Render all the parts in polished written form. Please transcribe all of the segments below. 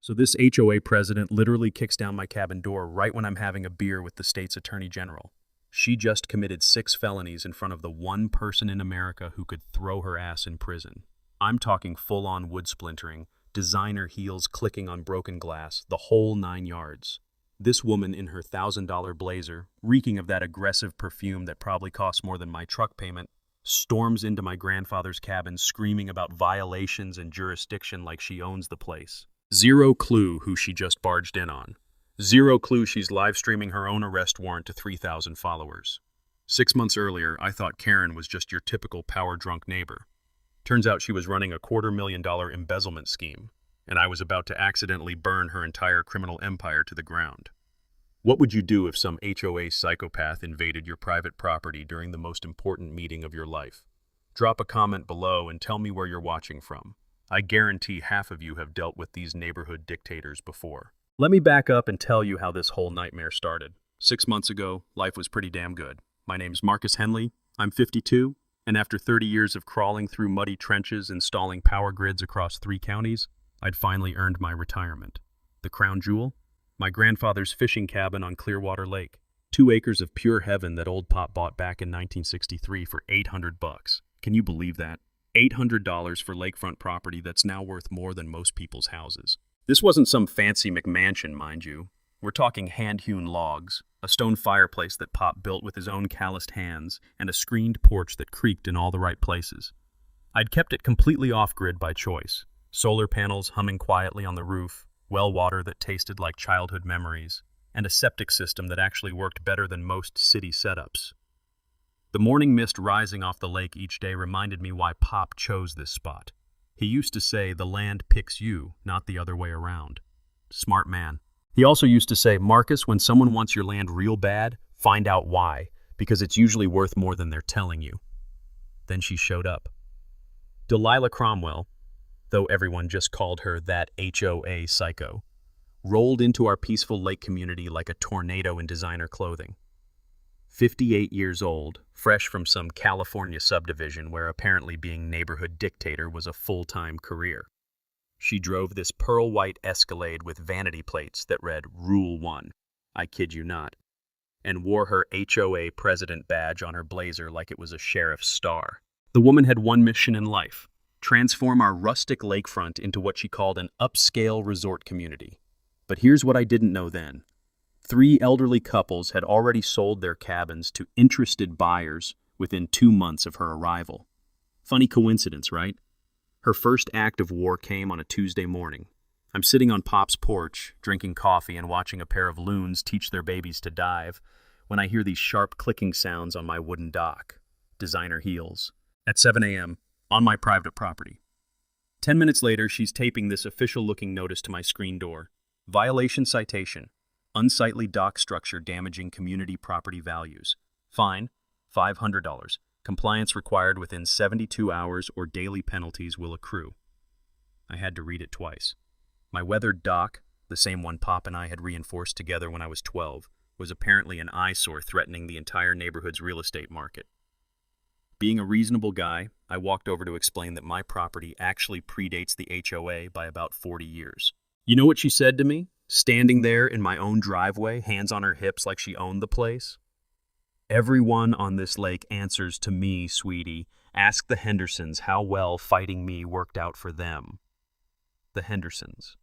So this HOA president literally kicks down my cabin door right when I'm having a beer with the state's attorney general. She just committed 6 felonies in front of the one person in America who could throw her ass in prison. I'm talking full-on wood splintering, designer heels clicking on broken glass, the whole 9 yards. This woman in her $1,000 blazer, reeking of that aggressive perfume that probably costs more than my truck payment, storms into my grandfather's cabin screaming about violations and jurisdiction like she owns the place. Zero clue who she just barged in on. Zero clue she's live streaming her own arrest warrant to 3,000 followers. 6 months earlier, I thought Karen was just your typical power-drunk neighbor. Turns out she was running a $250,000 embezzlement scheme, and I was about to accidentally burn her entire criminal empire to the ground. What would you do if some HOA psychopath invaded your private property during the most important meeting of your life? Drop a comment below and tell me where you're watching from. I guarantee half of you have dealt with these neighborhood dictators before. Let me back up and tell you how this whole nightmare started. 6 months ago, life was pretty damn good. My name's Marcus Henley, I'm 52, and after 30 years of crawling through muddy trenches installing power grids across 3 counties, I'd finally earned my retirement. The crown jewel? My grandfather's fishing cabin on Clearwater Lake. 2 acres of pure heaven that old Pop bought back in 1963 for $800. Can you believe that? $800 for lakefront property that's now worth more than most people's houses. This wasn't some fancy McMansion, mind you. We're talking hand-hewn logs, a stone fireplace that Pop built with his own calloused hands, and a screened porch that creaked in all the right places. I'd kept it completely off-grid by choice. Solar panels humming quietly on the roof, well water that tasted like childhood memories, and a septic system that actually worked better than most city setups. The morning mist rising off the lake each day reminded me why Pop chose this spot. He used to say the land picks you, not the other way around. Smart man. He also used to say, Marcus, when someone wants your land real bad, find out why, because it's usually worth more than they're telling you. Then she showed up. Delilah Cromwell, though everyone just called her that HOA psycho, rolled into our peaceful lake community like a tornado in designer clothing. 58 years old, fresh from some California subdivision where apparently being neighborhood dictator was a full-time career. She drove this pearl-white Escalade with vanity plates that read Rule 1, I kid you not, and wore her HOA president badge on her blazer like it was a sheriff's star. The woman had one mission in life: transform our rustic lakefront into what she called an upscale resort community. But here's what I didn't know then. 3 elderly couples had already sold their cabins to interested buyers within 2 months of her arrival. Funny coincidence, right? Her first act of war came on a Tuesday morning. I'm sitting on Pop's porch, drinking coffee and watching a pair of loons teach their babies to dive, when I hear these sharp clicking sounds on my wooden dock. Designer heels. At 7 a.m., on my private property. 10 minutes later, she's taping this official-looking notice to my screen door. Violation citation. Unsightly dock structure damaging community property values. Fine, $500. Compliance required within 72 hours or daily penalties will accrue. I had to read it twice. My weathered dock, the same one Pop and I had reinforced together when I was 12, was apparently an eyesore threatening the entire neighborhood's real estate market. Being a reasonable guy, I walked over to explain that my property actually predates the HOA by about 40 years. You know what she said to me? Standing there in my own driveway, hands on her hips like she owned the place. Everyone on this lake answers to me, sweetie. Ask the Hendersons how well fighting me worked out for them. The Hendersons.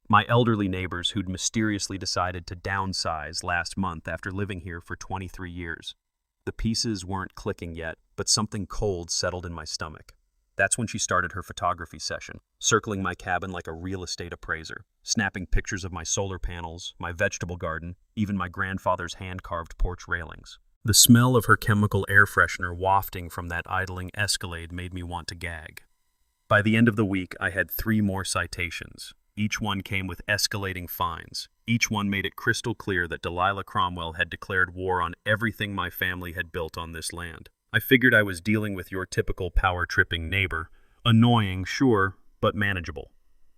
My elderly neighbors who'd mysteriously decided to downsize last month after living here for 23 years. The pieces weren't clicking yet, but something cold settled in my stomach. That's when she started her photography session, circling my cabin like a real estate appraiser, snapping pictures of my solar panels, my vegetable garden, even my grandfather's hand-carved porch railings. The smell of her chemical air freshener wafting from that idling Escalade made me want to gag. By the end of the week, I had 3 more citations. Each one came with escalating fines. Each one made it crystal clear that Delilah Cromwell had declared war on everything my family had built on this land. I figured I was dealing with your typical power-tripping neighbor. Annoying, sure, but manageable.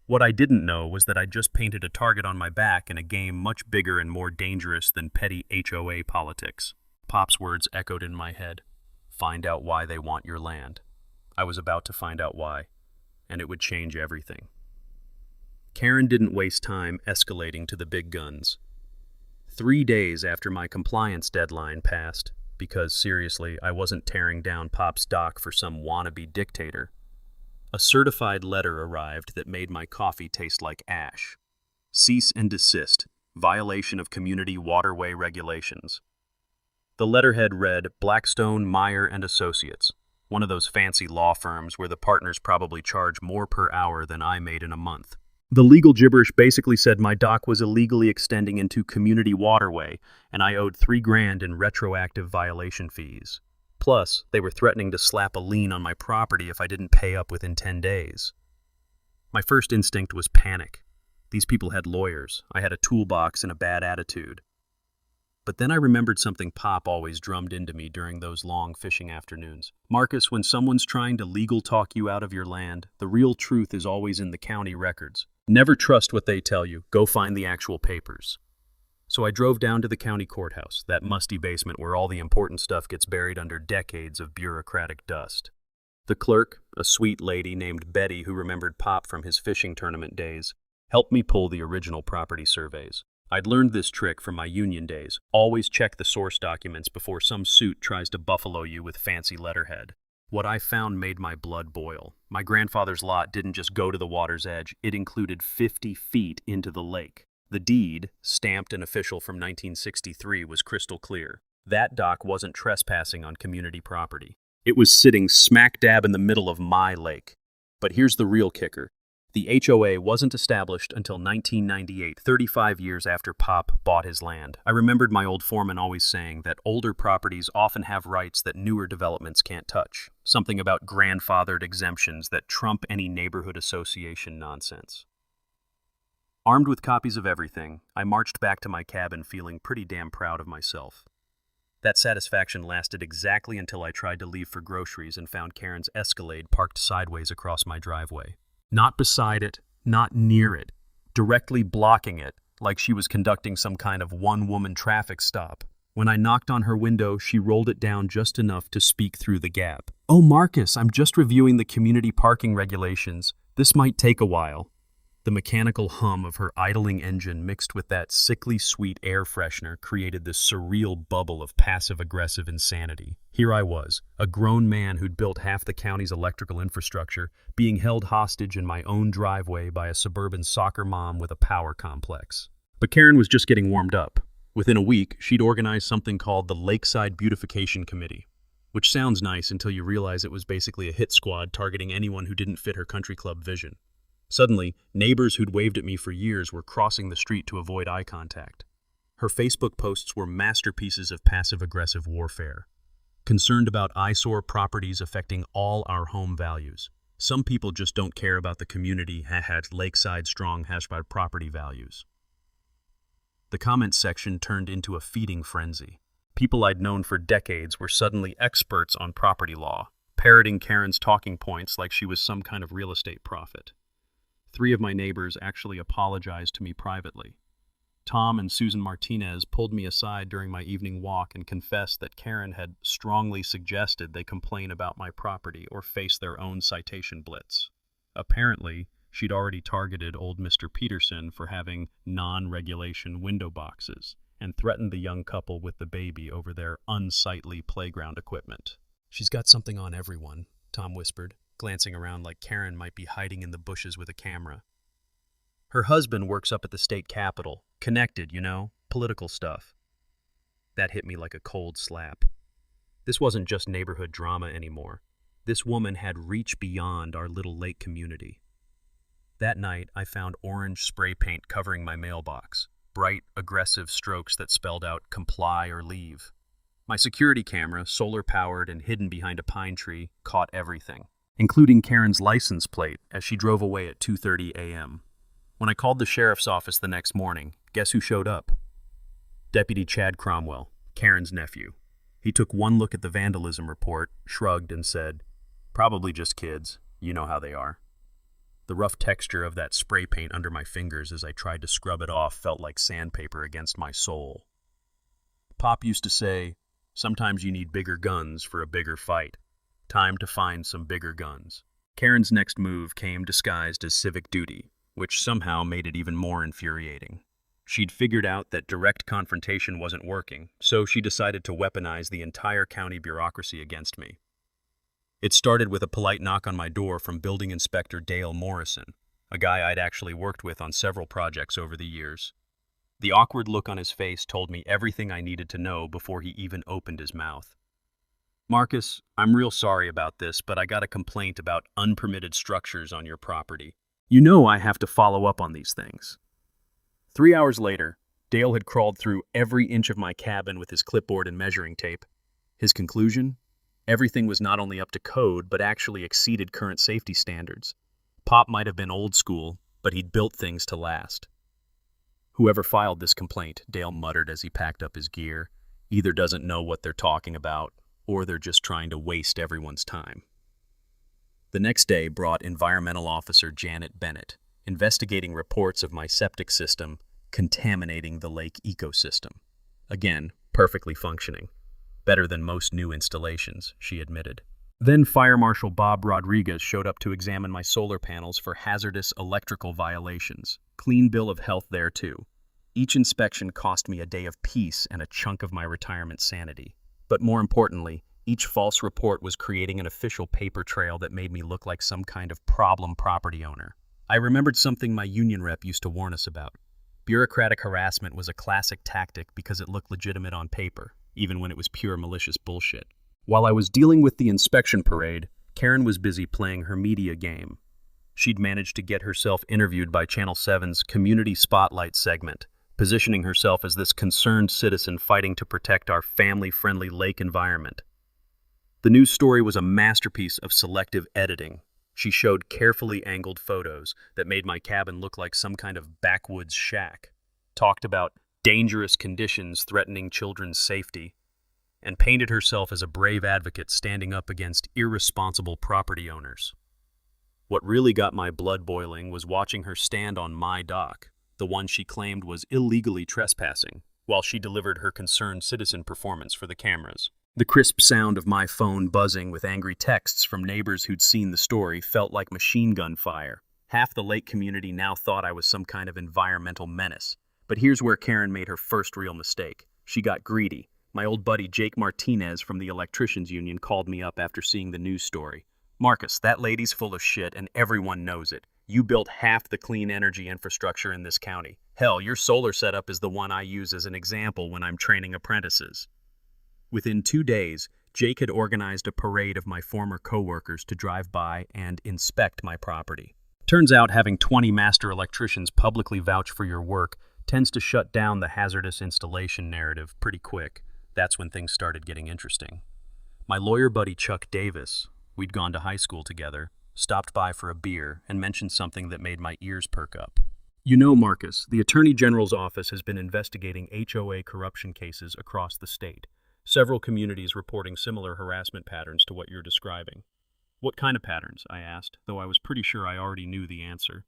What I didn't know was that I just painted a target on my back in a game much bigger and more dangerous than petty HOA politics. Pop's words echoed in my head. Find out why they want your land. I was about to find out why, and it would change everything. Karen didn't waste time escalating to the big guns. 3 days after my compliance deadline passed, because seriously, I wasn't tearing down Pop's dock for some wannabe dictator, a certified letter arrived that made my coffee taste like ash. Cease and desist. Violation of community waterway regulations. The letterhead read Blackstone, Meyer and Associates, one of those fancy law firms where the partners probably charge more per hour than I made in a month. The legal gibberish basically said my dock was illegally extending into community waterway, and I owed $3,000 in retroactive violation fees. Plus, they were threatening to slap a lien on my property if I didn't pay up within 10 days. My first instinct was panic. These people had lawyers. I had a toolbox and a bad attitude. But then I remembered something Pop always drummed into me during those long fishing afternoons. Marcus, when someone's trying to legal talk you out of your land, the real truth is always in the county records. Never trust what they tell you. Go find the actual papers. So I drove down to the county courthouse, that musty basement where all the important stuff gets buried under decades of bureaucratic dust. The clerk, a sweet lady named Betty who remembered Pop from his fishing tournament days, helped me pull the original property surveys. I'd learned this trick from my union days. Always check the source documents before some suit tries to buffalo you with fancy letterhead. What I found made my blood boil. My grandfather's lot didn't just go to the water's edge, it included 50 feet into the lake. The deed, stamped and official from 1963, was crystal clear. That dock wasn't trespassing on community property. It was sitting smack dab in the middle of my lake. But here's the real kicker. The HOA wasn't established until 1998, 35 years after Pop bought his land. I remembered my old foreman always saying that older properties often have rights that newer developments can't touch. Something about grandfathered exemptions that trump any neighborhood association nonsense. Armed with copies of everything, I marched back to my cabin feeling pretty damn proud of myself. That satisfaction lasted exactly until I tried to leave for groceries and found Karen's Escalade parked sideways across my driveway. Not beside it, not near it, directly blocking it, like she was conducting some kind of one-woman traffic stop. When I knocked on her window, she rolled it down just enough to speak through the gap. "Oh, Marcus, I'm just reviewing the community parking regulations. This might take a while." The mechanical hum of her idling engine mixed with that sickly sweet air freshener created this surreal bubble of passive-aggressive insanity. Here I was, a grown man who'd built half the county's electrical infrastructure, being held hostage in my own driveway by a suburban soccer mom with a power complex. But Karen was just getting warmed up. Within a week, she'd organized something called the Lakeside Beautification Committee, which sounds nice until you realize it was basically a hit squad targeting anyone who didn't fit her country club vision. Suddenly, neighbors who'd waved at me for years were crossing the street to avoid eye contact. Her Facebook posts were masterpieces of passive-aggressive warfare, concerned about eyesore properties affecting all our home values. Some people just don't care about the community, lakeside strong property values. The comment section turned into a feeding frenzy. People I'd known for decades were suddenly experts on property law, parroting Karen's talking points like she was some kind of real estate prophet. 3 of my neighbors actually apologized to me privately. Tom and Susan Martinez pulled me aside during my evening walk and confessed that Karen had strongly suggested they complain about my property or face their own citation blitz. Apparently, she'd already targeted old Mr. Peterson for having non-regulation window boxes and threatened the young couple with the baby over their unsightly playground equipment. "She's got something on everyone," Tom whispered, glancing around like Karen might be hiding in the bushes with a camera. "Her husband works up at the state capitol. Connected, political stuff." That hit me like a cold slap. This wasn't just neighborhood drama anymore. This woman had reached beyond our little lake community. That night, I found orange spray paint covering my mailbox, bright, aggressive strokes that spelled out "comply or leave." My security camera, solar-powered and hidden behind a pine tree, caught everything, including Karen's license plate as she drove away at 2:30 a.m. When I called the sheriff's office the next morning, guess who showed up? Deputy Chad Cromwell, Karen's nephew. He took one look at the vandalism report, shrugged, and said, "Probably just kids. You know how they are." The rough texture of that spray paint under my fingers as I tried to scrub it off felt like sandpaper against my soul. Pop used to say, "Sometimes you need bigger guns for a bigger fight. Time to find some bigger guns." Karen's next move came disguised as civic duty. which somehow made it even more infuriating. She'd figured out that direct confrontation wasn't working, so she decided to weaponize the entire county bureaucracy against me. It started with a polite knock on my door from Building Inspector Dale Morrison, a guy I'd actually worked with on several projects over the years. The awkward look on his face told me everything I needed to know before he even opened his mouth. "Marcus, I'm real sorry about this, but I got a complaint about unpermitted structures on your property. You know I have to follow up on these things." 3 hours later, Dale had crawled through every inch of my cabin with his clipboard and measuring tape. His conclusion? Everything was not only up to code, but actually exceeded current safety standards. Pop might have been old school, but he'd built things to last. "Whoever filed this complaint," Dale muttered as he packed up his gear, "either doesn't know what they're talking about, or they're just trying to waste everyone's time." The next day brought Environmental Officer Janet Bennett, investigating reports of my septic system contaminating the lake ecosystem. Again, perfectly functioning. Better than most new installations, she admitted. Then Fire Marshal Bob Rodriguez showed up to examine my solar panels for hazardous electrical violations. Clean bill of health there too. Each inspection cost me a day of peace and a chunk of my retirement sanity. But more importantly, each false report was creating an official paper trail that made me look like some kind of problem property owner. I remembered something my union rep used to warn us about. Bureaucratic harassment was a classic tactic because it looked legitimate on paper, even when it was pure malicious bullshit. While I was dealing with the inspection parade, Karen was busy playing her media game. She'd managed to get herself interviewed by Channel 7's Community Spotlight segment, positioning herself as this concerned citizen fighting to protect our family-friendly lake environment. The news story was a masterpiece of selective editing. She showed carefully angled photos that made my cabin look like some kind of backwoods shack, talked about dangerous conditions threatening children's safety, and painted herself as a brave advocate standing up against irresponsible property owners. What really got my blood boiling was watching her stand on my dock, the one she claimed was illegally trespassing, while she delivered her concerned citizen performance for the cameras. The crisp sound of my phone buzzing with angry texts from neighbors who'd seen the story felt like machine gun fire. Half the lake community now thought I was some kind of environmental menace. But here's where Karen made her first real mistake. She got greedy. My old buddy Jake Martinez from the Electricians Union called me up after seeing the news story. "Marcus, that lady's full of shit and everyone knows it. You built half the clean energy infrastructure in this county. Hell, your solar setup is the one I use as an example when I'm training apprentices." Within 2 days, Jake had organized a parade of my former coworkers to drive by and inspect my property. Turns out having 20 master electricians publicly vouch for your work tends to shut down the hazardous installation narrative pretty quick. That's when things started getting interesting. My lawyer buddy Chuck Davis, we'd gone to high school together, stopped by for a beer and mentioned something that made my ears perk up. "You know, Marcus, the Attorney General's office has been investigating HOA corruption cases across the state. Several communities reporting similar harassment patterns to what you're describing." "What kind of patterns?" I asked, though I was pretty sure I already knew the answer.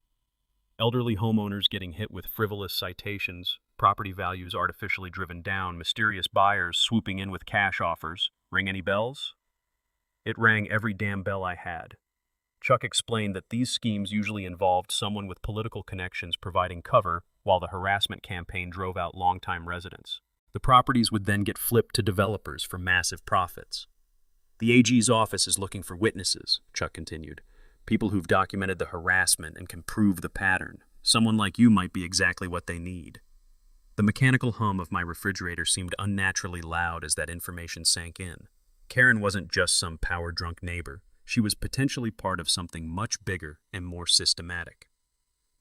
"Elderly homeowners getting hit with frivolous citations, property values artificially driven down, mysterious buyers swooping in with cash offers. Ring any bells?" It rang every damn bell I had. Chuck explained that these schemes usually involved someone with political connections providing cover while the harassment campaign drove out longtime residents. The properties would then get flipped to developers for massive profits. "The AG's office is looking for witnesses," Chuck continued. "People who've documented the harassment and can prove the pattern. Someone like you might be exactly what they need." The mechanical hum of my refrigerator seemed unnaturally loud as that information sank in. Karen wasn't just some power-drunk neighbor. She was potentially part of something much bigger and more systematic.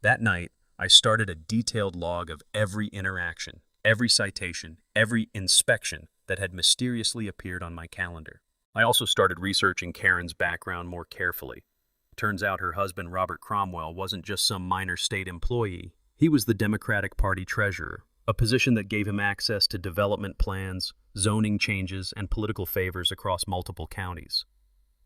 That night, I started a detailed log of every interaction, every citation, every inspection that had mysteriously appeared on my calendar. I also started researching Karen's background more carefully. Turns out her husband, Robert Cromwell, wasn't just some minor state employee. He was the Democratic Party treasurer, a position that gave him access to development plans, zoning changes, and political favors across multiple counties.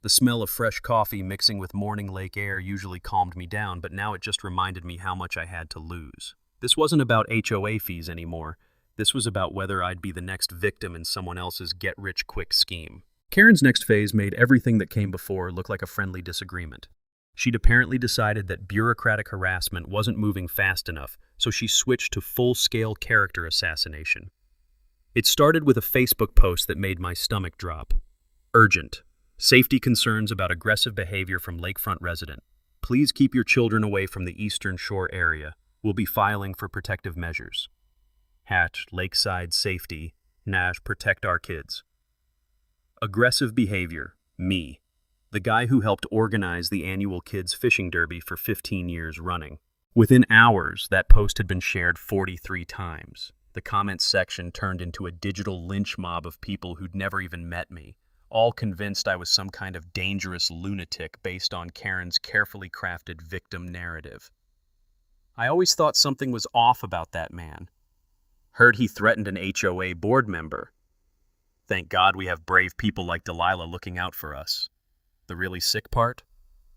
The smell of fresh coffee mixing with morning lake air usually calmed me down, but now it just reminded me how much I had to lose. This wasn't about HOA fees anymore. This was about whether I'd be the next victim in someone else's get-rich-quick scheme. Karen's next phase made everything that came before look like a friendly disagreement. She'd apparently decided that bureaucratic harassment wasn't moving fast enough, so she switched to full-scale character assassination. It started with a Facebook post that made my stomach drop. Urgent. Safety concerns about aggressive behavior from lakefront resident. Please keep your children away from the Eastern Shore area. We'll be filing for protective measures. Lakeside safety. Protect our kids. Aggressive behavior. Me. The guy who helped organize the annual kids fishing derby for 15 years running. Within hours, that post had been shared 43 times. The comments section turned into a digital lynch mob of people who'd never even met me, all convinced I was some kind of dangerous lunatic based on Karen's carefully crafted victim narrative. I always thought something was off about that man. Heard he threatened an HOA board member. Thank God we have brave people like Delilah looking out for us. The really sick part?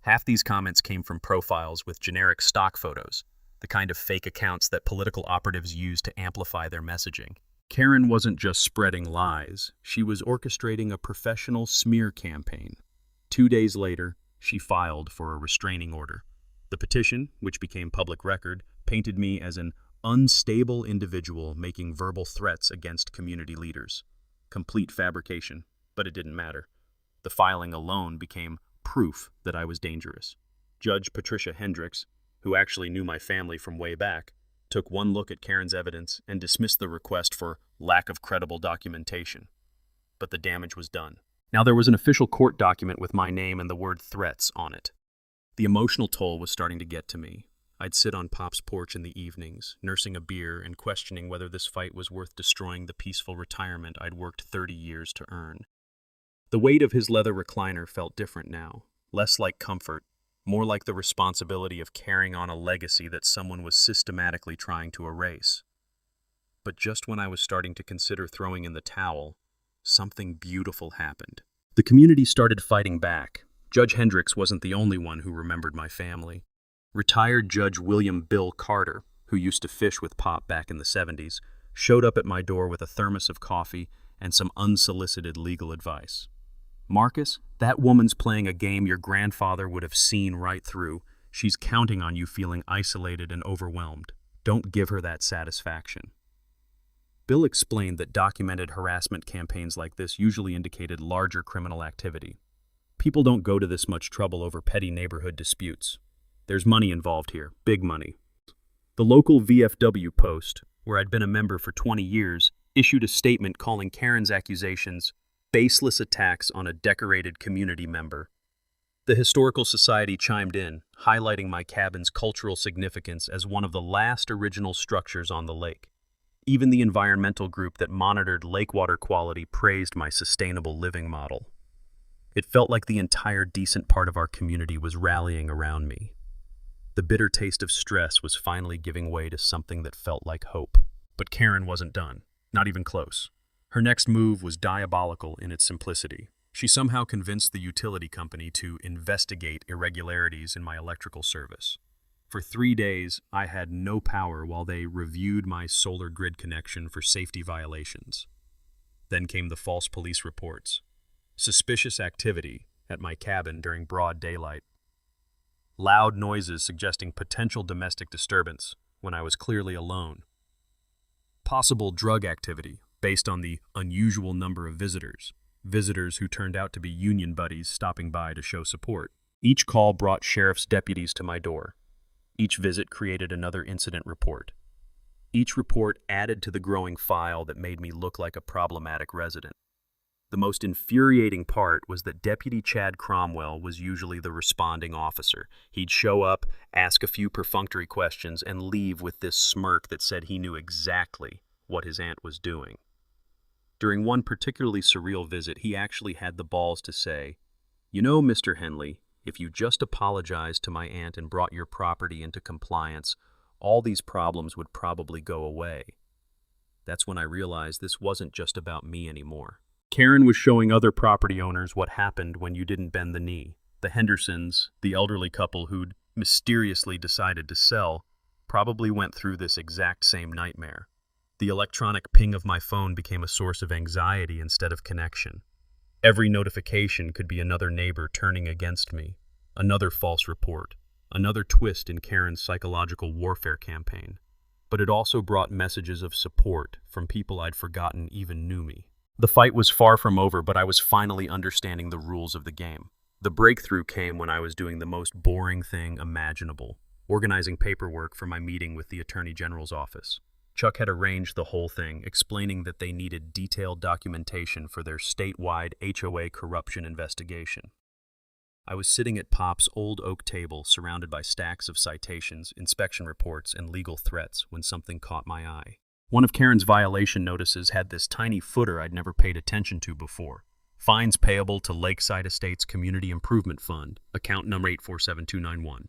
Half these comments came from profiles with generic stock photos, the kind of fake accounts that political operatives use to amplify their messaging. Karen wasn't just spreading lies, she was orchestrating a professional smear campaign. 2 days later, she filed for a restraining order. The petition, which became public record, painted me as an unstable individual making verbal threats against community leaders. Complete fabrication, but it didn't matter. The filing alone became proof that I was dangerous. Judge Patricia Hendricks, who actually knew my family from way back, took one look at Karen's evidence and dismissed the request for lack of credible documentation. But the damage was done. Now there was an official court document with my name and the word threats on it. The emotional toll was starting to get to me. I'd sit on Pop's porch in the evenings, nursing a beer and questioning whether this fight was worth destroying the peaceful retirement I'd worked 30 years to earn. The weight of his leather recliner felt different now, less like comfort, more like the responsibility of carrying on a legacy that someone was systematically trying to erase. But just when I was starting to consider throwing in the towel, something beautiful happened. The community started fighting back. Judge Hendricks wasn't the only one who remembered my family. Retired Judge William Bill Carter, who used to fish with Pop back in the 70s, showed up at my door with a thermos of coffee and some unsolicited legal advice. Marcus, that woman's playing a game your grandfather would have seen right through. She's counting on you feeling isolated and overwhelmed. Don't give her that satisfaction. Bill explained that documented harassment campaigns like this usually indicated larger criminal activity. People don't go to this much trouble over petty neighborhood disputes. There's money involved here, big money. The local VFW Post, where I'd been a member for 20 years, issued a statement calling Karen's accusations baseless attacks on a decorated community member. The Historical Society chimed in, highlighting my cabin's cultural significance as one of the last original structures on the lake. Even the environmental group that monitored lake water quality praised my sustainable living model. It felt like the entire decent part of our community was rallying around me. The bitter taste of stress was finally giving way to something that felt like hope. But Karen wasn't done, not even close. Her next move was diabolical in its simplicity. She somehow convinced the utility company to investigate irregularities in my electrical service. For 3 days, I had no power while they reviewed my solar grid connection for safety violations. Then came the false police reports. Suspicious activity at my cabin during broad daylight. Loud noises suggesting potential domestic disturbance when I was clearly alone. Possible drug activity based on the unusual number of visitors who turned out to be union buddies stopping by to show support. Each call brought sheriff's deputies to my door. Each visit created another incident report. Each report added to the growing file that made me look like a problematic resident. The most infuriating part was that Deputy Chad Cromwell was usually the responding officer. He'd show up, ask a few perfunctory questions, and leave with this smirk that said he knew exactly what his aunt was doing. During one particularly surreal visit, he actually had the balls to say, "You know, Mr. Henley, if you just apologized to my aunt and brought your property into compliance, all these problems would probably go away." That's when I realized this wasn't just about me anymore. Karen was showing other property owners what happened when you didn't bend the knee. The Hendersons, the elderly couple who'd mysteriously decided to sell, probably went through this exact same nightmare. The electronic ping of my phone became a source of anxiety instead of connection. Every notification could be another neighbor turning against me. Another false report. Another twist in Karen's psychological warfare campaign. But it also brought messages of support from people I'd forgotten even knew me. The fight was far from over, but I was finally understanding the rules of the game. The breakthrough came when I was doing the most boring thing imaginable, organizing paperwork for my meeting with the Attorney General's office. Chuck had arranged the whole thing, explaining that they needed detailed documentation for their statewide HOA corruption investigation. I was sitting at Pop's old oak table, surrounded by stacks of citations, inspection reports, and legal threats, when something caught my eye. One of Karen's violation notices had this tiny footer I'd never paid attention to before. Fines payable to Lakeside Estates Community Improvement Fund, account number 847291.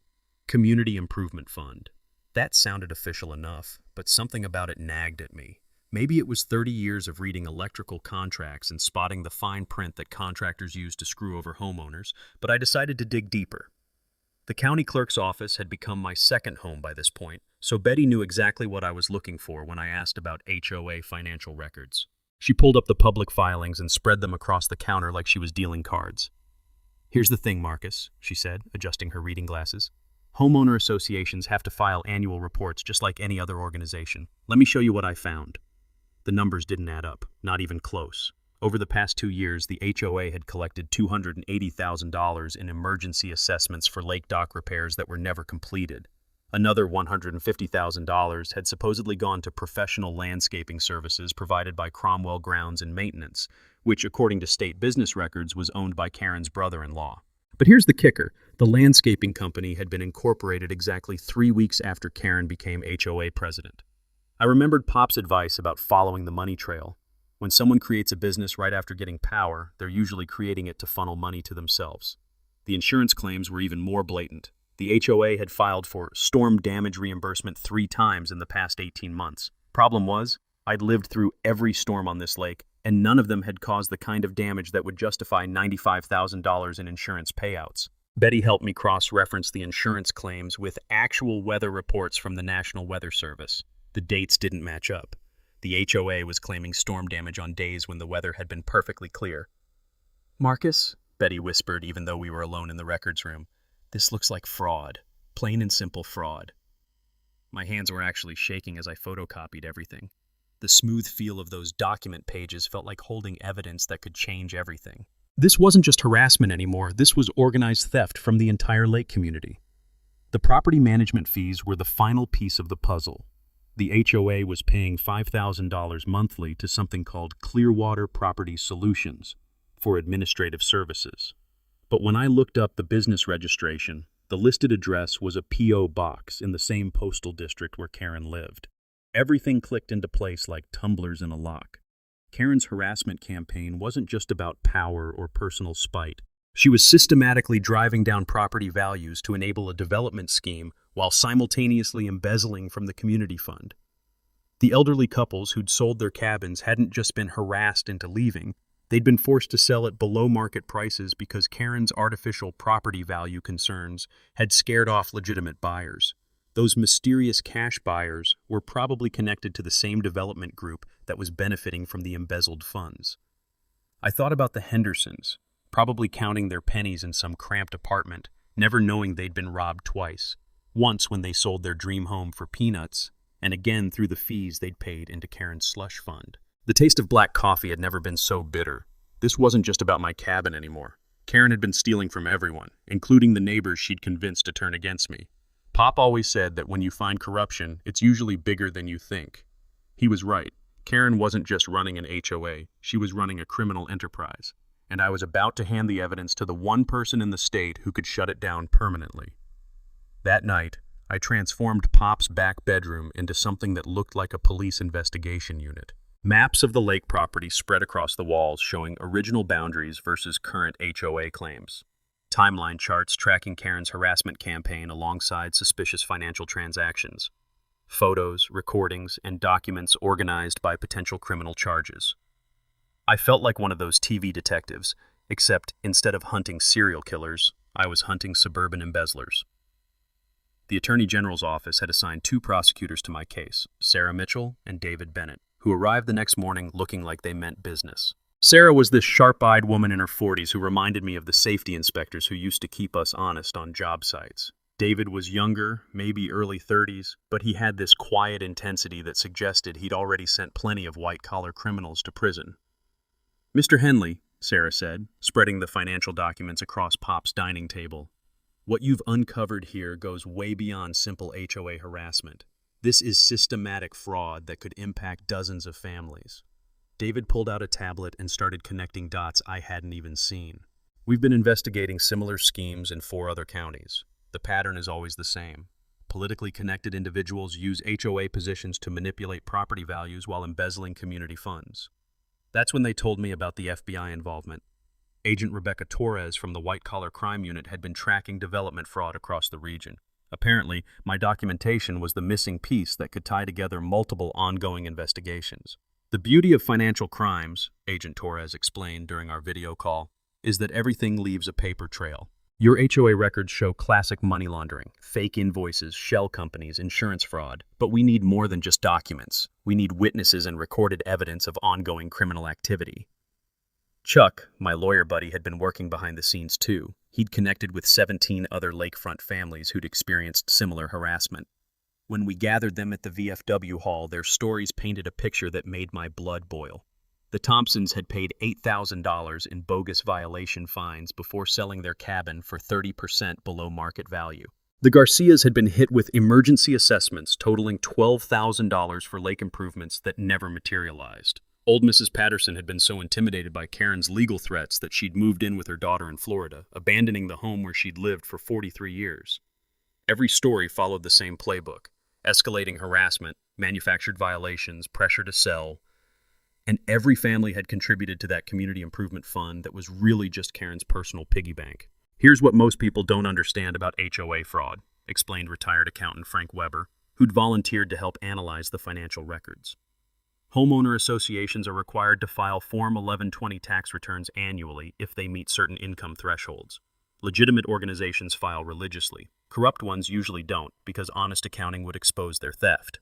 Community Improvement Fund. That sounded official enough, but something about it nagged at me. Maybe it was 30 years of reading electrical contracts and spotting the fine print that contractors use to screw over homeowners, but I decided to dig deeper. The county clerk's office had become my second home by this point, so Betty knew exactly what I was looking for when I asked about HOA financial records. She pulled up the public filings and spread them across the counter like she was dealing cards. "Here's the thing, Marcus," she said, adjusting her reading glasses. "Homeowner associations have to file annual reports just like any other organization. Let me show you what I found." The numbers didn't add up, not even close. Over the past 2 years, the HOA had collected $280,000 in emergency assessments for lake dock repairs that were never completed. Another $150,000 had supposedly gone to professional landscaping services provided by Cromwell Grounds and Maintenance, which, according to state business records, was owned by Karen's brother-in-law. But here's the kicker. The landscaping company had been incorporated exactly 3 weeks after Karen became HOA president. I remembered Pop's advice about following the money trail. When someone creates a business right after getting power, they're usually creating it to funnel money to themselves. The insurance claims were even more blatant. The HOA had filed for storm damage reimbursement 3 times in the past 18 months. Problem was, I'd lived through every storm on this lake, and none of them had caused the kind of damage that would justify $95,000 in insurance payouts. Betty helped me cross-reference the insurance claims with actual weather reports from the National Weather Service. The dates didn't match up. The HOA was claiming storm damage on days when the weather had been perfectly clear. "Marcus," Betty whispered even though we were alone in the records room, "this looks like fraud. Plain and simple fraud." My hands were actually shaking as I photocopied everything. The smooth feel of those document pages felt like holding evidence that could change everything. This wasn't just harassment anymore, this was organized theft from the entire lake community. The property management fees were the final piece of the puzzle. The HOA was paying $5,000 monthly to something called Clearwater Property Solutions for administrative services. But when I looked up the business registration, the listed address was a P.O. box in the same postal district where Karen lived. Everything clicked into place like tumblers in a lock. Karen's harassment campaign wasn't just about power or personal spite. She was systematically driving down property values to enable a development scheme while simultaneously embezzling from the community fund. The elderly couples who'd sold their cabins hadn't just been harassed into leaving, they'd been forced to sell at below market prices because Karen's artificial property value concerns had scared off legitimate buyers. Those mysterious cash buyers were probably connected to the same development group that was benefiting from the embezzled funds. I thought about the Hendersons, probably counting their pennies in some cramped apartment, never knowing they'd been robbed twice. Once when they sold their dream home for peanuts, and again through the fees they'd paid into Karen's slush fund. The taste of black coffee had never been so bitter. This wasn't just about my cabin anymore. Karen had been stealing from everyone, including the neighbors she'd convinced to turn against me. Pop always said that when you find corruption, it's usually bigger than you think. He was right. Karen wasn't just running an HOA, she was running a criminal enterprise. And I was about to hand the evidence to the one person in the state who could shut it down permanently. That night, I transformed Pop's back bedroom into something that looked like a police investigation unit. Maps of the lake property spread across the walls showing original boundaries versus current HOA claims. Timeline charts tracking Karen's harassment campaign alongside suspicious financial transactions. Photos, recordings, and documents organized by potential criminal charges. I felt like one of those TV detectives, except instead of hunting serial killers, I was hunting suburban embezzlers. The Attorney General's office had assigned 2 prosecutors to my case, Sarah Mitchell and David Bennett, who arrived the next morning looking like they meant business. Sarah was this sharp-eyed woman in her 40s who reminded me of the safety inspectors who used to keep us honest on job sites. David was younger, maybe early 30s, but he had this quiet intensity that suggested he'd already sent plenty of white-collar criminals to prison. "Mr. Henley," Sarah said, spreading the financial documents across Pop's dining table, "what you've uncovered here goes way beyond simple HOA harassment. This is systematic fraud that could impact dozens of families." David pulled out a tablet and started connecting dots I hadn't even seen. "We've been investigating similar schemes in 4 other counties. The pattern is always the same. Politically connected individuals use HOA positions to manipulate property values while embezzling community funds." That's when they told me about the FBI involvement. Agent Rebecca Torres from the White Collar Crime Unit had been tracking development fraud across the region. Apparently, my documentation was the missing piece that could tie together multiple ongoing investigations. "The beauty of financial crimes," Agent Torres explained during our video call, "is that everything leaves a paper trail. Your HOA records show classic money laundering, fake invoices, shell companies, insurance fraud. But we need more than just documents. We need witnesses and recorded evidence of ongoing criminal activity." Chuck, my lawyer buddy, had been working behind the scenes too. He'd connected with 17 other lakefront families who'd experienced similar harassment. When we gathered them at the VFW hall, their stories painted a picture that made my blood boil. The Thompsons had paid $8,000 in bogus violation fines before selling their cabin for 30% below market value. The Garcias had been hit with emergency assessments totaling $12,000 for lake improvements that never materialized. Old Mrs. Patterson had been so intimidated by Karen's legal threats that she'd moved in with her daughter in Florida, abandoning the home where she'd lived for 43 years. Every story followed the same playbook: escalating harassment, manufactured violations, pressure to sell, and every family had contributed to that community improvement fund that was really just Karen's personal piggy bank. "Here's what most people don't understand about HOA fraud," explained retired accountant Frank Weber, who'd volunteered to help analyze the financial records. "Homeowner associations are required to file Form 1120 tax returns annually if they meet certain income thresholds. Legitimate organizations file religiously. Corrupt ones usually don't, because honest accounting would expose their theft."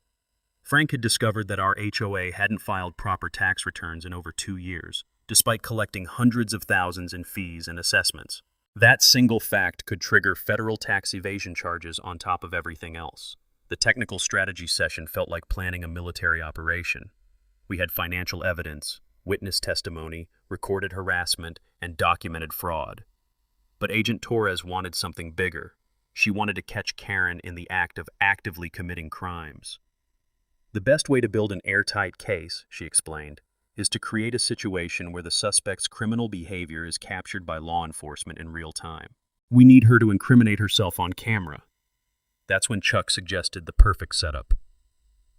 Frank had discovered that our HOA hadn't filed proper tax returns in over 2 years, despite collecting hundreds of thousands in fees and assessments. That single fact could trigger federal tax evasion charges on top of everything else. The technical strategy session felt like planning a military operation. We had financial evidence, witness testimony, recorded harassment, and documented fraud. But Agent Torres wanted something bigger. She wanted to catch Karen in the act of actively committing crimes. "The best way to build an airtight case," she explained, "is to create a situation where the suspect's criminal behavior is captured by law enforcement in real time. We need her to incriminate herself on camera." That's when Chuck suggested the perfect setup.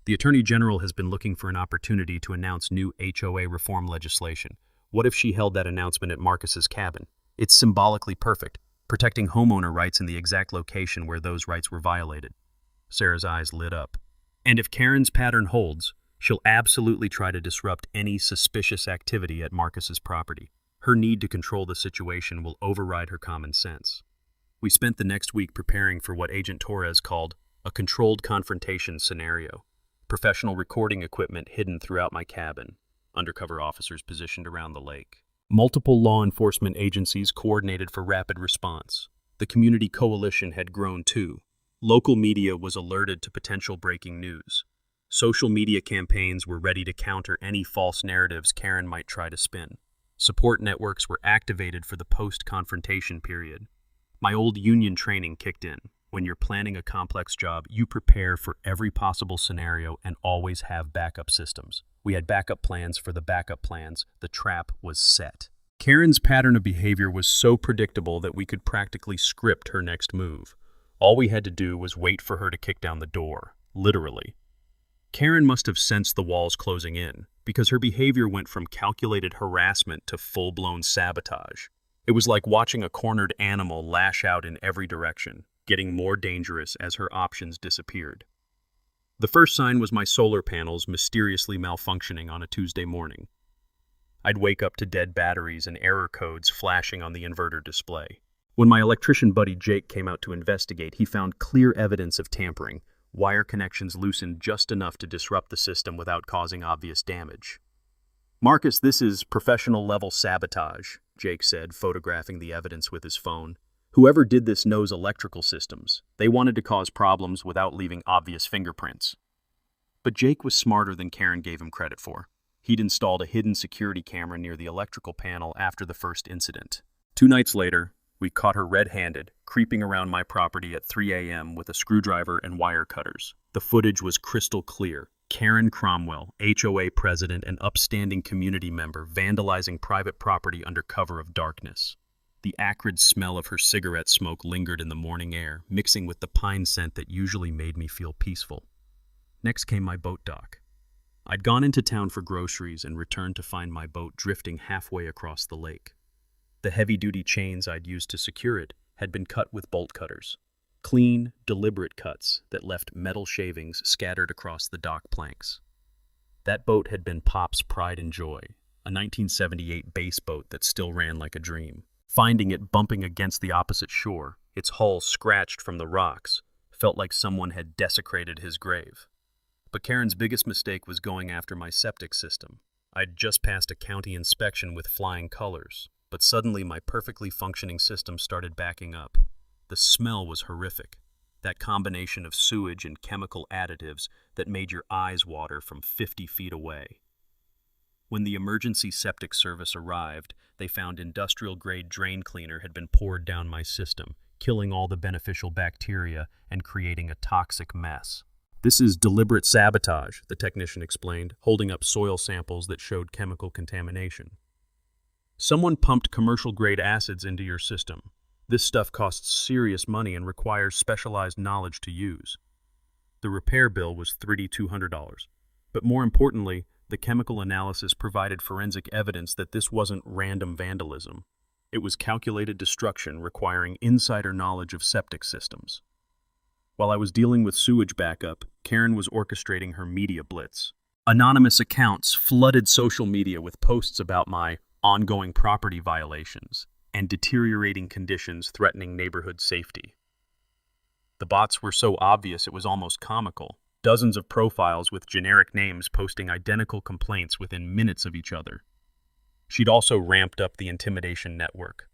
"The Attorney General has been looking for an opportunity to announce new HOA reform legislation. What if she held that announcement at Marcus's cabin? It's symbolically perfect, protecting homeowner rights in the exact location where those rights were violated." Sarah's eyes lit up. "And if Karen's pattern holds, she'll absolutely try to disrupt any suspicious activity at Marcus's property. Her need to control the situation will override her common sense." We spent the next week preparing for what Agent Torres called a controlled confrontation scenario. Professional recording equipment hidden throughout my cabin, undercover officers positioned around the lake. Multiple law enforcement agencies coordinated for rapid response. The community coalition had grown too. Local media was alerted to potential breaking news. Social media campaigns were ready to counter any false narratives Karen might try to spin. Support networks were activated for the post-confrontation period. My old union training kicked in. When you're planning a complex job, you prepare for every possible scenario and always have backup systems. We had backup plans for the backup plans. The trap was set. Karen's pattern of behavior was so predictable that we could practically script her next move. All we had to do was wait for her to kick down the door, literally. Karen must have sensed the walls closing in, because her behavior went from calculated harassment to full-blown sabotage. It was like watching a cornered animal lash out in every direction, getting more dangerous as her options disappeared. The first sign was my solar panels mysteriously malfunctioning on a Tuesday morning. I'd wake up to dead batteries and error codes flashing on the inverter display. When my electrician buddy Jake came out to investigate, he found clear evidence of tampering, wire connections loosened just enough to disrupt the system without causing obvious damage. Marcus, this is professional-level sabotage, Jake said, photographing the evidence with his phone. Whoever did this knows electrical systems. They wanted to cause problems without leaving obvious fingerprints. But Jake was smarter than Karen gave him credit for. He'd installed a hidden security camera near the electrical panel after the first incident. 2 nights later, we caught her red-handed, creeping around my property at 3 a.m. with a screwdriver and wire cutters. The footage was crystal clear. Karen Cromwell, HOA president and upstanding community member, vandalizing private property under cover of darkness. The acrid smell of her cigarette smoke lingered in the morning air, mixing with the pine scent that usually made me feel peaceful. Next came my boat dock. I'd gone into town for groceries and returned to find my boat drifting halfway across the lake. The heavy-duty chains I'd used to secure it had been cut with bolt cutters. Clean, deliberate cuts that left metal shavings scattered across the dock planks. That boat had been Pop's pride and joy, a 1978 bass boat that still ran like a dream. Finding it bumping against the opposite shore, its hull scratched from the rocks, felt like someone had desecrated his grave. But Karen's biggest mistake was going after my septic system. I'd just passed a county inspection with flying colors, but suddenly my perfectly functioning system started backing up. The smell was horrific, that combination of sewage and chemical additives that made your eyes water from 50 feet away. When the emergency septic service arrived, they found industrial-grade drain cleaner had been poured down my system, killing all the beneficial bacteria and creating a toxic mess. This is deliberate sabotage, the technician explained, holding up soil samples that showed chemical contamination. Someone pumped commercial-grade acids into your system. This stuff costs serious money and requires specialized knowledge to use. The repair bill was $3,200, but more importantly, the chemical analysis provided forensic evidence that this wasn't random vandalism. It was calculated destruction requiring insider knowledge of septic systems. While I was dealing with sewage backup, Karen was orchestrating her media blitz. Anonymous accounts flooded social media with posts about my ongoing property violations and deteriorating conditions threatening neighborhood safety. The bots were so obvious it was almost comical. Dozens of profiles with generic names posting identical complaints within minutes of each other. She'd also ramped up the intimidation network.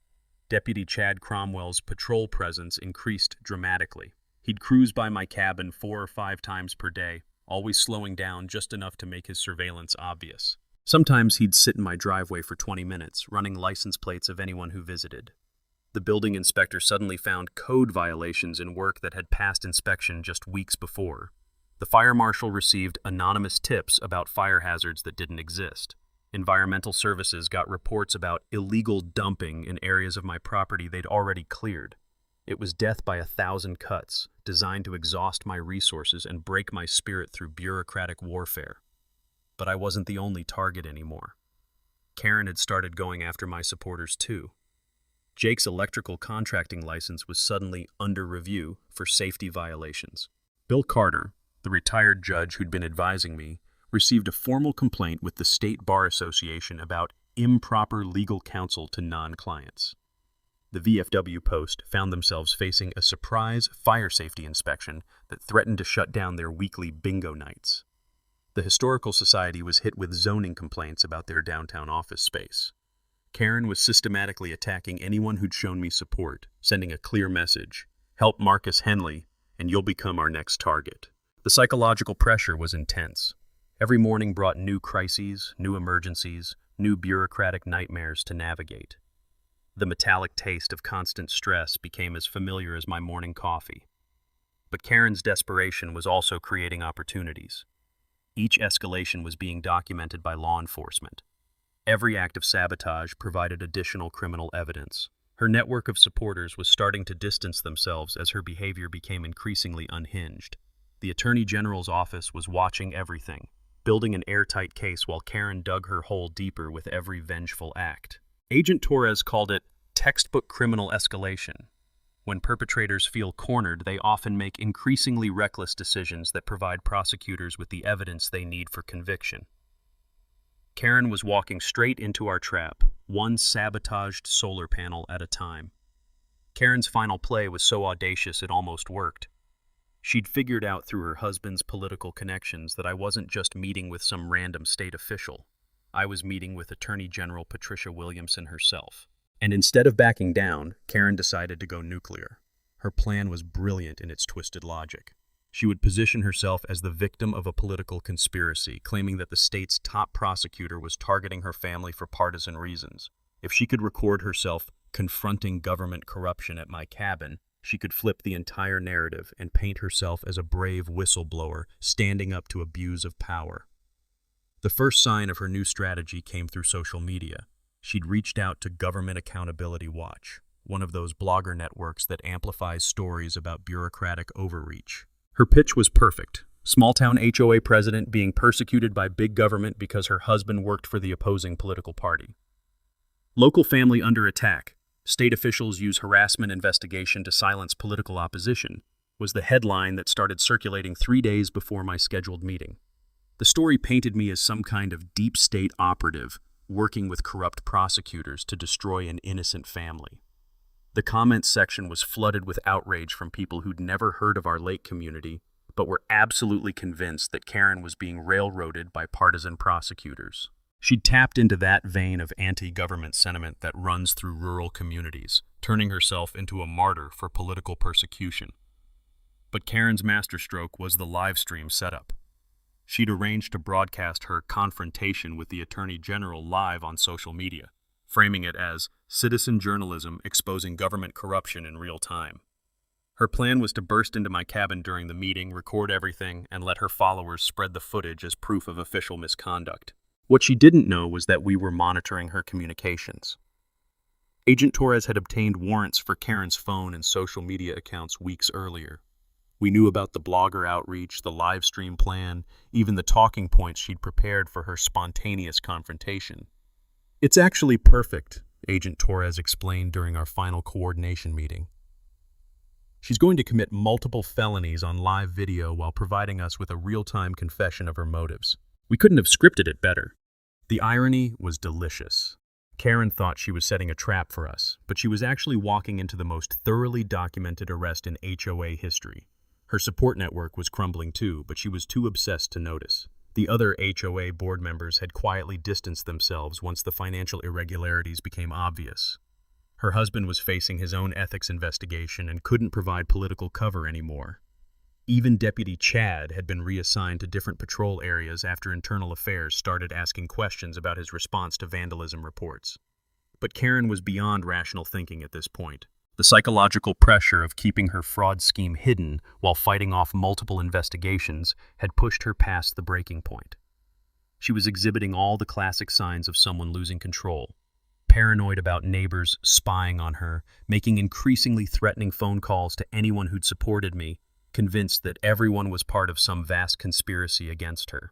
Deputy Chad Cromwell's patrol presence increased dramatically. He'd cruise by my cabin 4 or 5 times per day, always slowing down just enough to make his surveillance obvious. Sometimes he'd sit in my driveway for 20 minutes, running license plates of anyone who visited. The building inspector suddenly found code violations in work that had passed inspection just weeks before. The fire marshal received anonymous tips about fire hazards that didn't exist. Environmental services got reports about illegal dumping in areas of my property they'd already cleared. It was death by 1,000 cuts, designed to exhaust my resources and break my spirit through bureaucratic warfare. But I wasn't the only target anymore. Karen had started going after my supporters too. Jake's electrical contracting license was suddenly under review for safety violations. Bill Carter, the retired judge who'd been advising me, received a formal complaint with the State Bar Association about improper legal counsel to non-clients. The VFW Post found themselves facing a surprise fire safety inspection that threatened to shut down their weekly bingo nights. The Historical Society was hit with zoning complaints about their downtown office space. Karen was systematically attacking anyone who'd shown me support, sending a clear message: help Marcus Henley, and you'll become our next target. The psychological pressure was intense. Every morning brought new crises, new emergencies, new bureaucratic nightmares to navigate. The metallic taste of constant stress became as familiar as my morning coffee. But Karen's desperation was also creating opportunities. Each escalation was being documented by law enforcement. Every act of sabotage provided additional criminal evidence. Her network of supporters was starting to distance themselves as her behavior became increasingly unhinged. The Attorney General's office was watching everything, building an airtight case while Karen dug her hole deeper with every vengeful act. Agent Torres called it textbook criminal escalation. When perpetrators feel cornered, they often make increasingly reckless decisions that provide prosecutors with the evidence they need for conviction. Karen was walking straight into our trap, one sabotaged solar panel at a time. Karen's final play was so audacious it almost worked. She'd figured out through her husband's political connections that I wasn't just meeting with some random state official. I was meeting with Attorney General Patricia Williamson herself. And instead of backing down, Karen decided to go nuclear. Her plan was brilliant in its twisted logic. She would position herself as the victim of a political conspiracy, claiming that the state's top prosecutor was targeting her family for partisan reasons. If she could record herself confronting government corruption at my cabin, she could flip the entire narrative and paint herself as a brave whistleblower standing up to abuse of power. The first sign of her new strategy came through social media. She'd reached out to Government Accountability Watch, one of those blogger networks that amplifies stories about bureaucratic overreach. Her pitch was perfect. Small-town HOA president being persecuted by big government because her husband worked for the opposing political party. Local family under attack. State officials use harassment investigation to silence political opposition, was the headline that started circulating 3 days before my scheduled meeting. The story painted me as some kind of deep state operative working with corrupt prosecutors to destroy an innocent family. The comments section was flooded with outrage from people who'd never heard of our lake community, but were absolutely convinced that Karen was being railroaded by partisan prosecutors. She'd tapped into that vein of anti-government sentiment that runs through rural communities, turning herself into a martyr for political persecution. But Karen's masterstroke was the live stream setup. She'd arranged to broadcast her confrontation with the Attorney General live on social media, framing it as citizen journalism exposing government corruption in real time. Her plan was to burst into my cabin during the meeting, record everything, and let her followers spread the footage as proof of official misconduct. What she didn't know was that we were monitoring her communications. Agent Torres had obtained warrants for Karen's phone and social media accounts weeks earlier. We knew about the blogger outreach, the live stream plan, even the talking points she'd prepared for her spontaneous confrontation. "It's actually perfect," Agent Torres explained during our final coordination meeting. "She's going to commit multiple felonies on live video while providing us with a real-time confession of her motives. We couldn't have scripted it better." The irony was delicious. Karen thought she was setting a trap for us, but she was actually walking into the most thoroughly documented arrest in HOA history. Her support network was crumbling too, but she was too obsessed to notice. The other HOA board members had quietly distanced themselves once the financial irregularities became obvious. Her husband was facing his own ethics investigation and couldn't provide political cover anymore. Even Deputy Chad had been reassigned to different patrol areas after Internal Affairs started asking questions about his response to vandalism reports. But Karen was beyond rational thinking at this point. The psychological pressure of keeping her fraud scheme hidden while fighting off multiple investigations had pushed her past the breaking point. She was exhibiting all the classic signs of someone losing control. Paranoid about neighbors spying on her, making increasingly threatening phone calls to anyone who'd supported me, convinced that everyone was part of some vast conspiracy against her.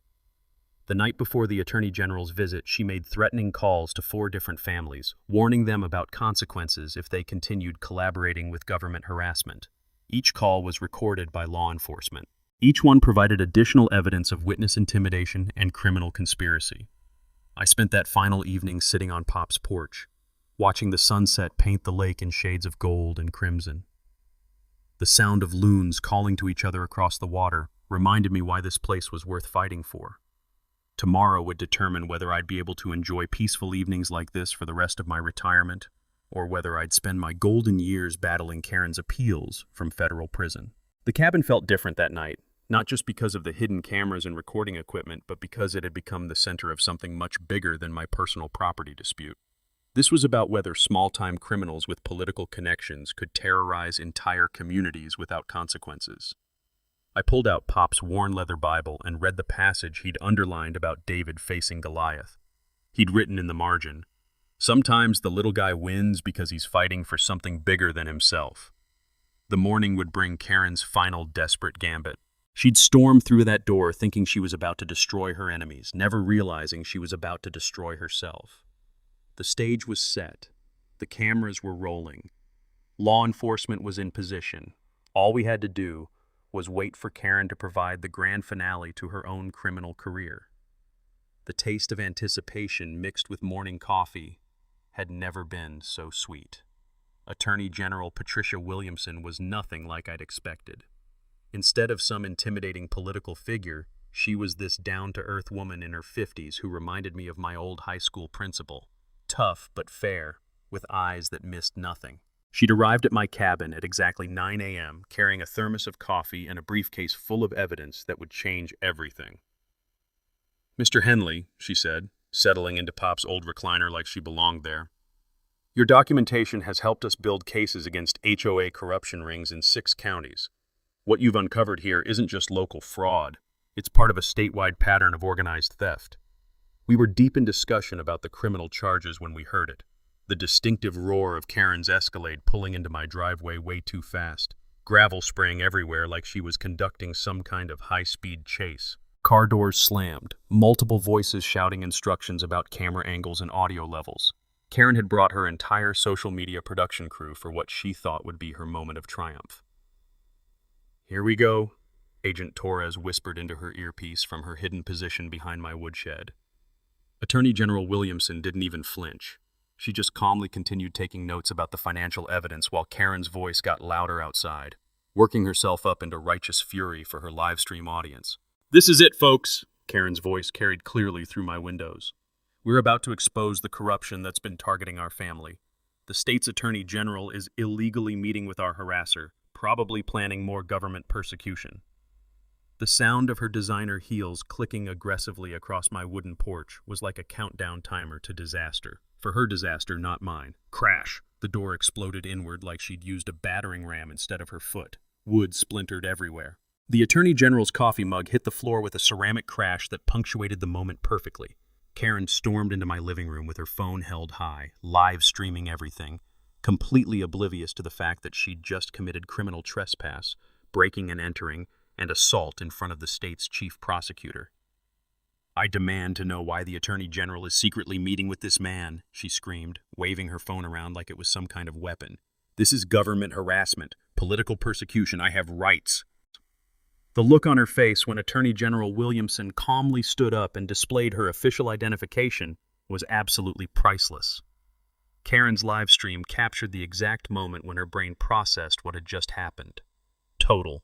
The night before the Attorney General's visit, she made threatening calls to 4 different families, warning them about consequences if they continued collaborating with government harassment. Each call was recorded by law enforcement. Each one provided additional evidence of witness intimidation and criminal conspiracy. I spent that final evening sitting on Pop's porch, watching the sunset paint the lake in shades of gold and crimson. The sound of loons calling to each other across the water reminded me why this place was worth fighting for. Tomorrow would determine whether I'd be able to enjoy peaceful evenings like this for the rest of my retirement, or whether I'd spend my golden years battling Karen's appeals from federal prison. The cabin felt different that night, not just because of the hidden cameras and recording equipment, but because it had become the center of something much bigger than my personal property dispute. This was about whether small-time criminals with political connections could terrorize entire communities without consequences. I pulled out Pop's worn leather Bible and read the passage he'd underlined about David facing Goliath. He'd written in the margin, "Sometimes the little guy wins because he's fighting for something bigger than himself." The morning would bring Karen's final desperate gambit. She'd storm through that door thinking she was about to destroy her enemies, never realizing she was about to destroy herself. The stage was set. The cameras were rolling. Law enforcement was in position. All we had to do was wait for Karen to provide the grand finale to her own criminal career. The taste of anticipation mixed with morning coffee had never been so sweet. Attorney General Patricia Williamson was nothing like I'd expected. Instead of some intimidating political figure, She was this down-to-earth woman in her 50s who reminded me of my old high school principal. Tough but fair, with eyes that missed nothing. She'd arrived at my cabin at exactly 9 a.m., carrying a thermos of coffee and a briefcase full of evidence that would change everything. "Mr. Henley," she said, settling into Pop's old recliner like she belonged there, "your documentation has helped us build cases against HOA corruption rings in 6 counties. What you've uncovered here isn't just local fraud. It's part of a statewide pattern of organized theft." We were deep in discussion about the criminal charges when we heard it. The distinctive roar of Karen's Escalade pulling into my driveway way too fast. Gravel spraying everywhere like she was conducting some kind of high-speed chase. Car doors slammed, multiple voices shouting instructions about camera angles and audio levels. Karen had brought her entire social media production crew for what she thought would be her moment of triumph. "Here we go," Agent Torres whispered into her earpiece from her hidden position behind my woodshed. Attorney General Williamson didn't even flinch. She just calmly continued taking notes about the financial evidence while Karen's voice got louder outside, working herself up into righteous fury for her live stream audience. "This is it, folks," Karen's voice carried clearly through my windows. "We're about to expose the corruption that's been targeting our family. The state's attorney general is illegally meeting with our harasser, probably planning more government persecution." The sound of her designer heels clicking aggressively across my wooden porch was like a countdown timer to disaster. For her disaster, not mine. Crash! The door exploded inward like she'd used a battering ram instead of her foot. Wood splintered everywhere. The Attorney General's coffee mug hit the floor with a ceramic crash that punctuated the moment perfectly. Karen stormed into my living room with her phone held high, live streaming everything, completely oblivious to the fact that she'd just committed criminal trespass, breaking and entering, and assault in front of the state's chief prosecutor. "I demand to know why the Attorney General is secretly meeting with this man," she screamed, waving her phone around like it was some kind of weapon. "This is government harassment, political persecution. I have rights." The look on her face when Attorney General Williamson calmly stood up and displayed her official identification was absolutely priceless. Karen's live stream captured the exact moment when her brain processed what had just happened. Total,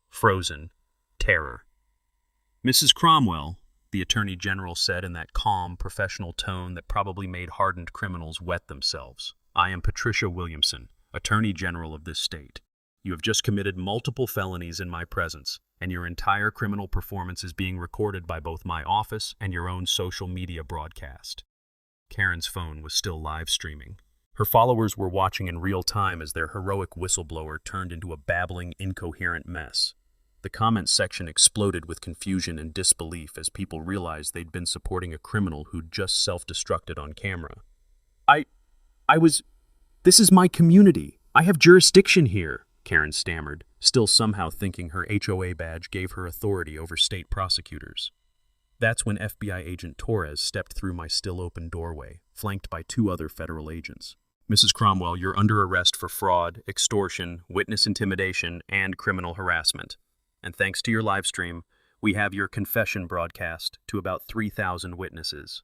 frozen terror. "Mrs. Cromwell," the Attorney General said in that calm, professional tone that probably made hardened criminals wet themselves, "I am Patricia Williamson, Attorney General of this state. You have just committed multiple felonies in my presence, and your entire criminal performance is being recorded by both my office and your own social media broadcast." Karen's phone was still live streaming. Her followers were watching in real time as their heroic whistleblower turned into a babbling, incoherent mess. The comments section exploded with confusion and disbelief as people realized they'd been supporting a criminal who'd just self-destructed on camera. This is my community. I have jurisdiction here," Karen stammered, still somehow thinking her HOA badge gave her authority over state prosecutors. That's when FBI agent Torres stepped through my still-open doorway, flanked by 2 other federal agents. "Mrs. Cromwell, you're under arrest for fraud, extortion, witness intimidation, and criminal harassment. And thanks to your live stream, we have your confession broadcast to about 3,000 witnesses."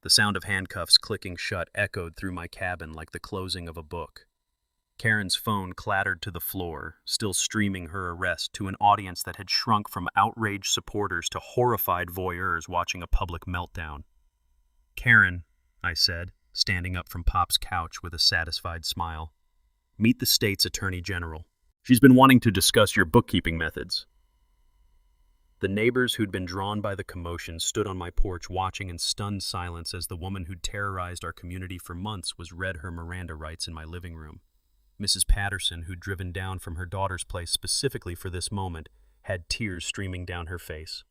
The sound of handcuffs clicking shut echoed through my cabin like the closing of a book. Karen's phone clattered to the floor, still streaming her arrest to an audience that had shrunk from outraged supporters to horrified voyeurs watching a public meltdown. "Karen," I said, standing up from Pop's couch with a satisfied smile, "meet the state's Attorney General. She's been wanting to discuss your bookkeeping methods." The neighbors who'd been drawn by the commotion stood on my porch watching in stunned silence as the woman who'd terrorized our community for months was read her Miranda rights in my living room. Mrs. Patterson, who'd driven down from her daughter's place specifically for this moment, had tears streaming down her face.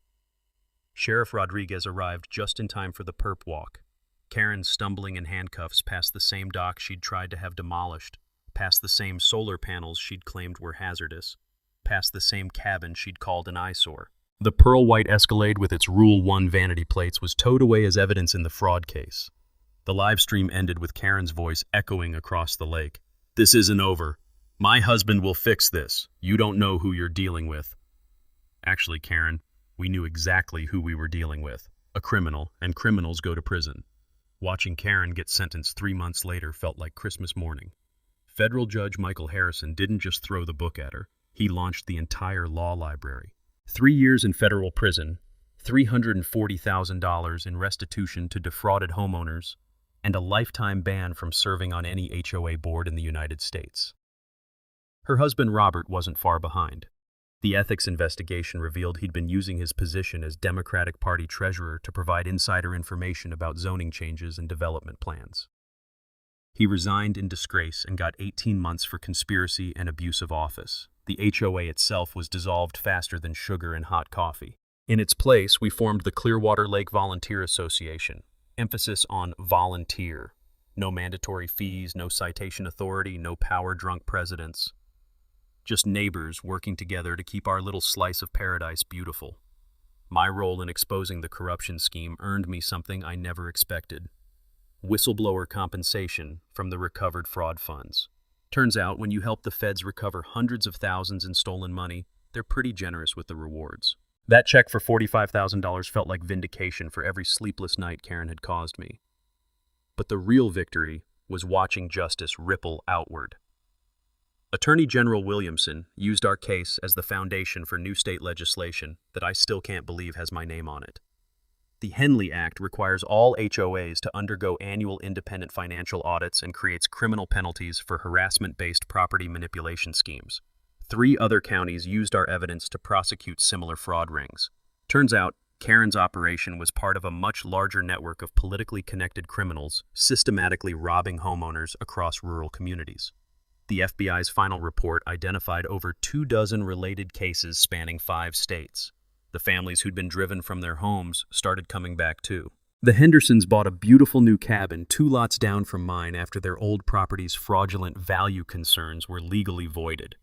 Sheriff Rodriguez arrived just in time for the perp walk. Karen stumbling in handcuffs past the same dock she'd tried to have demolished, past the same solar panels she'd claimed were hazardous, past the same cabin she'd called an eyesore. The pearl-white Escalade with its Rule 1 vanity plates was towed away as evidence in the fraud case. The live stream ended with Karen's voice echoing across the lake. "This isn't over. My husband will fix this. You don't know who you're dealing with." Actually, Karen, we knew exactly who we were dealing with. A criminal, and criminals go to prison. Watching Karen get sentenced 3 months later felt like Christmas morning. Federal Judge Michael Harrison didn't just throw the book at her. He launched the entire law library. 3 years in federal prison, $340,000 in restitution to defrauded homeowners, and a lifetime ban from serving on any HOA board in the United States. Her husband Robert wasn't far behind. The ethics investigation revealed he'd been using his position as Democratic Party treasurer to provide insider information about zoning changes and development plans. He resigned in disgrace and got 18 months for conspiracy and abuse of office. The HOA itself was dissolved faster than sugar in hot coffee. In its place, we formed the Clearwater Lake Volunteer Association. Emphasis on volunteer. No mandatory fees, no citation authority, no power-drunk presidents. Just neighbors working together to keep our little slice of paradise beautiful. My role in exposing the corruption scheme earned me something I never expected. Whistleblower compensation from the recovered fraud funds. Turns out, when you help the feds recover hundreds of thousands in stolen money, they're pretty generous with the rewards. That check for $45,000 felt like vindication for every sleepless night Karen had caused me. But the real victory was watching justice ripple outward. Attorney General Williamson used our case as the foundation for new state legislation that I still can't believe has my name on it. The Henley Act requires all HOAs to undergo annual independent financial audits and creates criminal penalties for harassment-based property manipulation schemes. 3 other counties used our evidence to prosecute similar fraud rings. Turns out, Karen's operation was part of a much larger network of politically connected criminals systematically robbing homeowners across rural communities. The FBI's final report identified over 24 related cases spanning 5 states. The families who'd been driven from their homes started coming back too. The Hendersons bought a beautiful new cabin 2 lots down from mine after their old property's fraudulent value concerns were legally voided.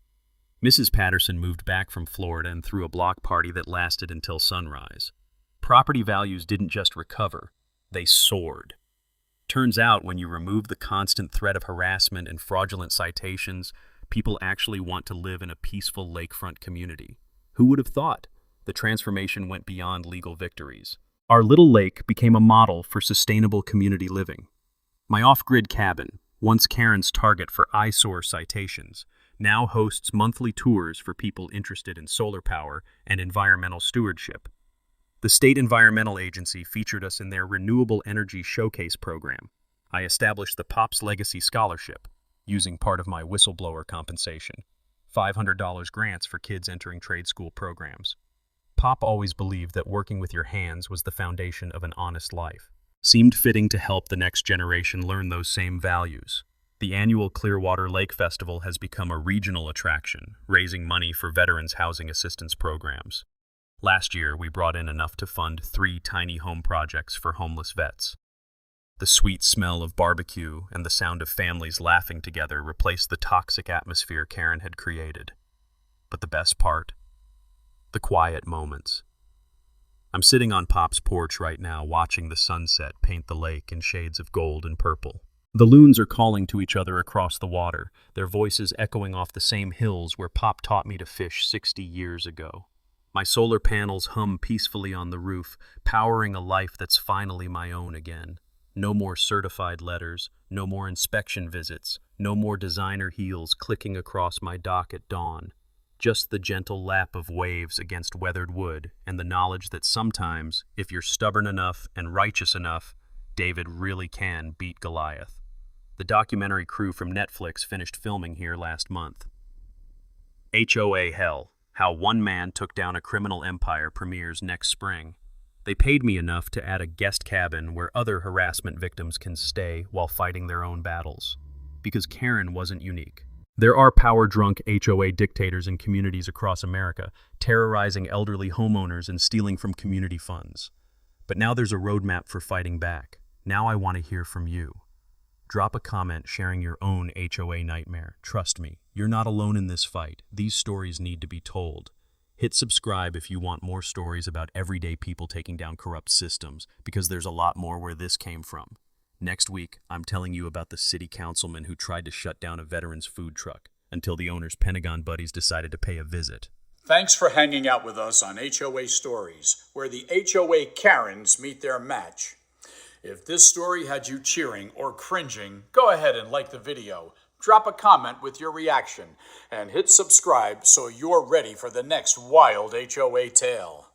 Mrs. Patterson moved back from Florida and threw a block party that lasted until sunrise. Property values didn't just recover, they soared. Turns out, when you remove the constant threat of harassment and fraudulent citations, people actually want to live in a peaceful lakefront community. Who would have thought? The transformation went beyond legal victories. Our little lake became a model for sustainable community living. My off-grid cabin, once Karen's target for eyesore citations, now hosts monthly tours for people interested in solar power and environmental stewardship. The State Environmental Agency featured us in their Renewable Energy Showcase program. I established the Pops Legacy Scholarship, using part of my whistleblower compensation. $500 grants for kids entering trade school programs. Pop always believed that working with your hands was the foundation of an honest life. Seemed fitting to help the next generation learn those same values. The annual Clearwater Lake Festival has become a regional attraction, raising money for veterans' housing assistance programs. Last year, we brought in enough to fund 3 tiny home projects for homeless vets. The sweet smell of barbecue and the sound of families laughing together replaced the toxic atmosphere Karen had created. But the best part? The quiet moments. I'm sitting on Pop's porch right now watching the sunset paint the lake in shades of gold and purple. The loons are calling to each other across the water, their voices echoing off the same hills where Pop taught me to fish 60 years ago. My solar panels hum peacefully on the roof, powering a life that's finally my own again. No more certified letters, no more inspection visits, no more designer heels clicking across my dock at dawn. Just the gentle lap of waves against weathered wood and the knowledge that sometimes, if you're stubborn enough and righteous enough, David really can beat Goliath. The documentary crew from Netflix finished filming here last month. HOA Hell. How One Man Took Down a Criminal Empire premieres next spring. They paid me enough to add a guest cabin where other harassment victims can stay while fighting their own battles. Because Karen wasn't unique. There are power-drunk HOA dictators in communities across America, terrorizing elderly homeowners and stealing from community funds. But now there's a roadmap for fighting back. Now I want to hear from you. Drop a comment sharing your own HOA nightmare. Trust me, you're not alone in this fight. These stories need to be told. Hit subscribe if you want more stories about everyday people taking down corrupt systems, because there's a lot more where this came from. Next week, I'm telling you about the city councilman who tried to shut down a veteran's food truck until the owner's Pentagon buddies decided to pay a visit. Thanks for hanging out with us on HOA Stories, where the HOA Karens meet their match. If this story had you cheering or cringing, go ahead and like the video. Drop a comment with your reaction and hit subscribe so you're ready for the next wild HOA tale.